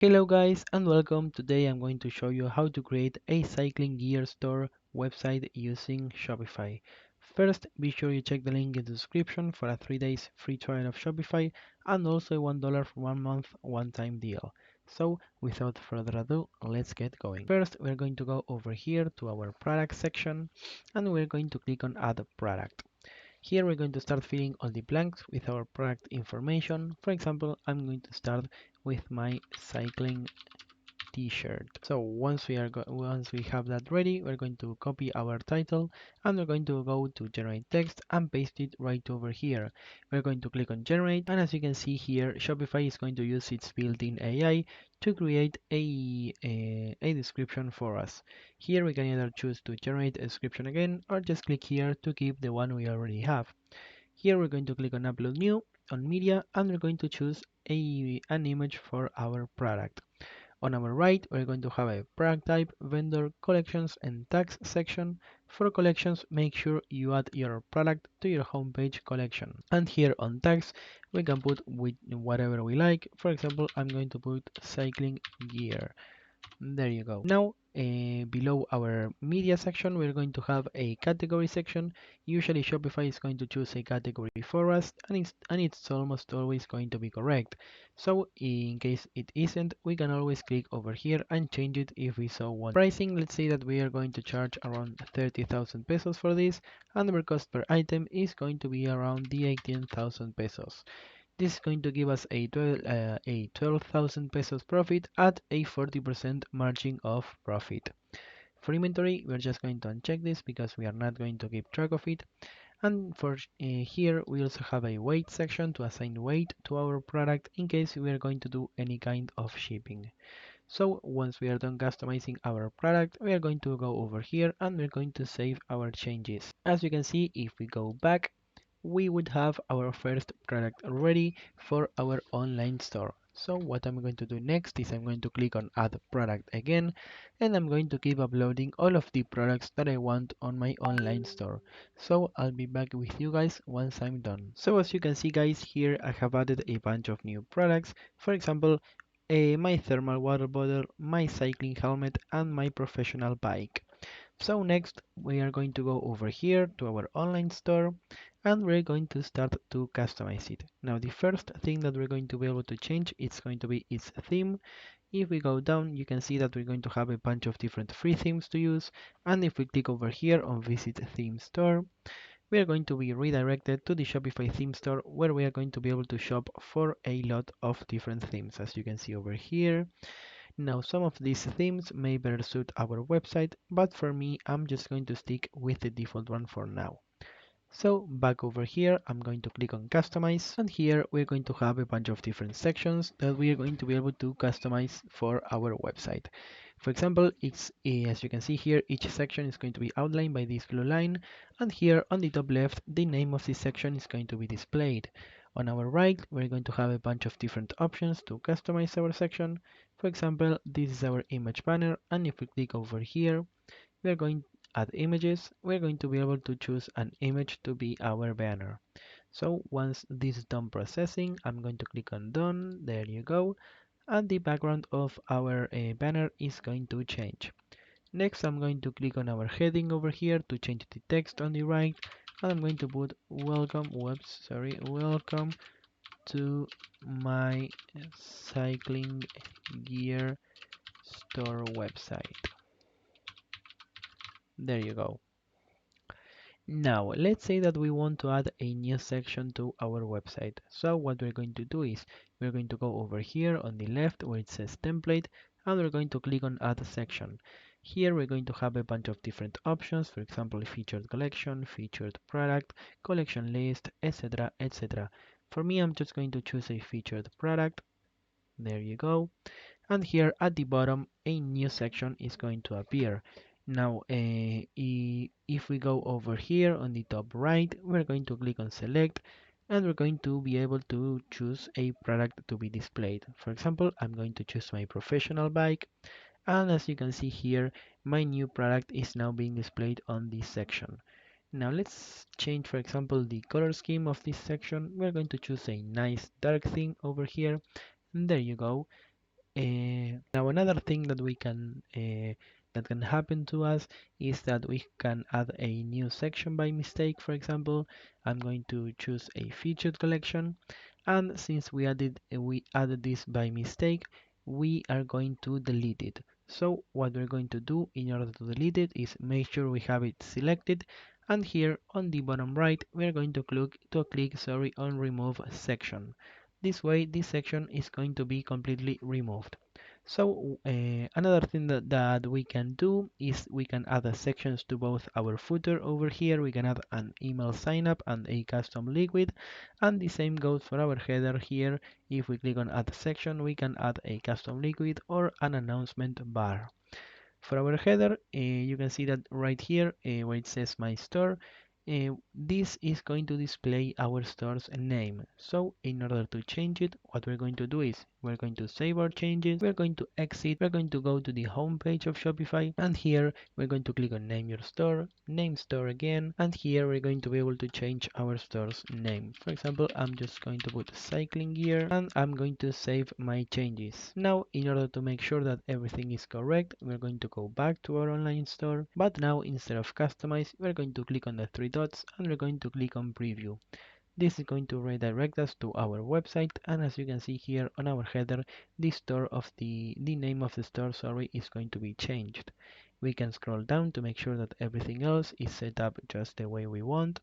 Hello guys and welcome. Today I'm going to show you how to create a cycling gear store website using Shopify. First, be sure you check the link in the description for a 3 days free trial of Shopify and also a $1 for 1 month one-time deal. So without further ado, let's get going. First, we're going to go over here to our product section and we're going to click on add product. Here we're going to start filling all the blanks with our product information. For example, I'm going to start with my cycling t-shirt. So once we have that ready, we're going to copy our title and we're going to go to generate text and paste it right over here. We're going to click on generate, and as you can see here, Shopify is going to use its built-in AI to create a description for us. Here we can either choose to generate a description again or just click here to keep the one we already have. Here we're going to click on upload new on media and we're going to choose an image for our product. On our right, we're going to have a product type, vendor, collections, and tags section. For collections, make sure you add your product to your homepage collection. And here on tags, we can put with whatever we like. For example, I'm going to put cycling gear. There you go. Now, below our media section, we're going to have a category section. Usually Shopify is going to choose a category for us, and it's almost always going to be correct. So in case it isn't, we can always click over here and change it if we so want. Pricing, let's say that we are going to charge around 30,000 pesos for this, and our cost per item is going to be around the 18,000 pesos. This is going to give us a 12,000 pesos profit at a 40% margin of profit. For inventory, we're just going to uncheck this because we are not going to keep track of it. And for here, we also have a weight section to assign weight to our product in case we are going to do any kind of shipping. So once we are done customizing our product, we are going to go over here and we're going to save our changes. As you can see, if we go back, we would have our first product ready for our online store. So what I'm going to do next is I'm going to click on add product again, and I'm going to keep uploading all of the products that I want on my online store. So I'll be back with you guys once I'm done. So as you can see guys, here I have added a bunch of new products. For example, my thermal water bottle, my cycling helmet, and my professional bike. So next we are going to go over here to our online store and we're going to start to customize it. Now the first thing that we're going to be able to change is going to be its theme. If we go down, you can see that we're going to have a bunch of different free themes to use, and if we click over here on visit theme store, we are going to be redirected to the Shopify theme store where we are going to be able to shop for a lot of different themes, as you can see over here. Now, some of these themes may better suit our website, but for me, I'm just going to stick with the default one for now. So back over here, I'm going to click on customize, and here we're going to have a bunch of different sections that we are going to be able to customize for our website. For example, as you can see here, each section is going to be outlined by this blue line, and here on the top left, the name of this section is going to be displayed. On our right, we're going to have a bunch of different options to customize our section. For example, this is our image banner, and if we click over here, we are going add images, we're going to be able to choose an image to be our banner. So once this is done processing, I'm going to click on done. There you go. And the background of our banner is going to change. Next, I'm going to click on our heading over here to change the text on the right. And I'm going to put welcome to my cycling gear store website. There you go. Now, let's say that we want to add a new section to our website. So what we're going to do is we're going to go over here on the left where it says template, and we're going to click on add section. Here we're going to have a bunch of different options, for example, featured collection, featured product, collection list, etc, etc. For me, I'm just going to choose a featured product. There you go. And here at the bottom, a new section is going to appear. Now, if we go over here on the top right, we're going to click on select, and we're going to be able to choose a product to be displayed. For example, I'm going to choose my professional bike, and as you can see here, my new product is now being displayed on this section. Now let's change, for example, the color scheme of this section. We're going to choose a nice dark theme over here, and there you go. now another thing that can happen to us is that we can add a new section by mistake. For example, I'm going to choose a featured collection, and since we added this by mistake, we are going to delete it. So what we're going to do in order to delete it is make sure we have it selected, and here on the bottom right we're going to click on remove section. This way this section is going to be completely removed. So another thing that we can do is we can add sections to both our footer over here. We can add an email sign up and a custom liquid, and the same goes for our header here. If we click on add section, we can add a custom liquid or an announcement bar. For our header, you can see that right here where it says my store, this is going to display our store's name. So in order to change it, what we're going to do is we're going to save our changes, we're going to exit, we're going to go to the home page of Shopify, and here we're going to click on name your store, name store again, and here we're going to be able to change our store's name. For example, I'm just going to put cycling gear, and I'm going to save my changes. Now, in order to make sure that everything is correct, we're going to go back to our online store, but now instead of customize, we're going to click on the three dots and we're going to click on preview. This is going to redirect us to our website, and as you can see here on our header, the name of the store, sorry, is going to be changed. We can scroll down to make sure that everything else is set up just the way we want.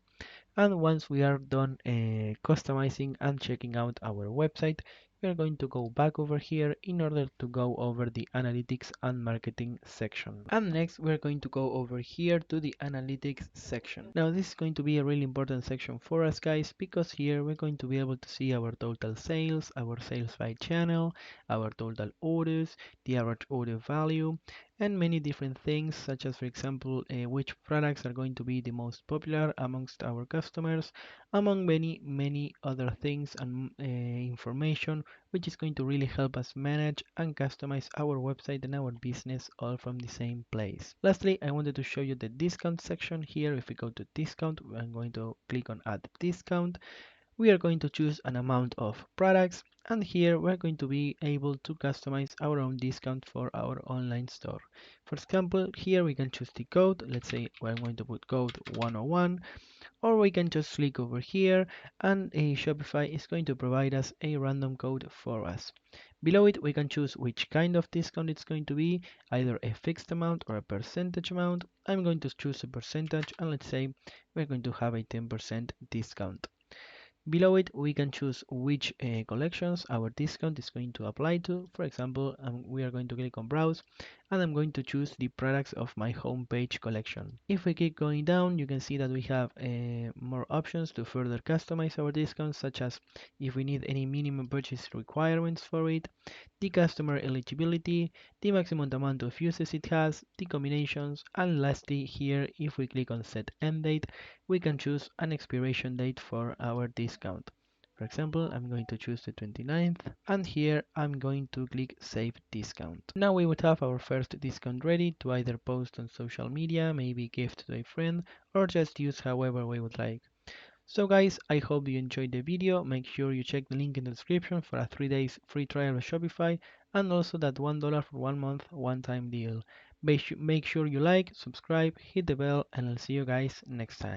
And once we are done customizing and checking out our website, we are going to go back over here in order to go over the analytics and marketing section. And next we're going to go over here to the analytics section. Now this is going to be a really important section for us guys, because here we're going to be able to see our total sales, our sales by channel, our total orders, the average order value, and many different things, such as for example which products are going to be the most popular amongst our customers, among many other things and information, which is going to really help us manage and customize our website and our business all from the same place. Lastly, I wanted to show you the discount section. Here if we go to discount, I'm going to click on add discount. We are going to choose an amount of products, and here we're going to be able to customize our own discount for our online store. For example, here we can choose the code. Let's say we're going to put code 101, or we can just click over here and Shopify is going to provide us a random code for us. Below it we can choose which kind of discount it's going to be, either a fixed amount or a percentage amount. I'm going to choose a percentage, and let's say we're going to have a 10% discount. Below it, we can choose which collections our discount is going to apply to. For example, we are going to click on Browse, and I'm going to choose the products of my homepage collection. If we keep going down, you can see that we have more options to further customize our discounts, such as if we need any minimum purchase requirements for it, the customer eligibility, the maximum amount of uses it has, the combinations, and lastly here, if we click on Set End Date, we can choose an expiration date for our discount. For example, I'm going to choose the 29th, and here I'm going to click Save Discount. Now we would have our first discount ready to either post on social media, maybe gift to a friend, or just use however we would like. So guys, I hope you enjoyed the video. Make sure you check the link in the description for a 3 days free trial of Shopify, and also that $1 for 1 month one-time deal. Make sure you like, subscribe, hit the bell, and I'll see you guys next time.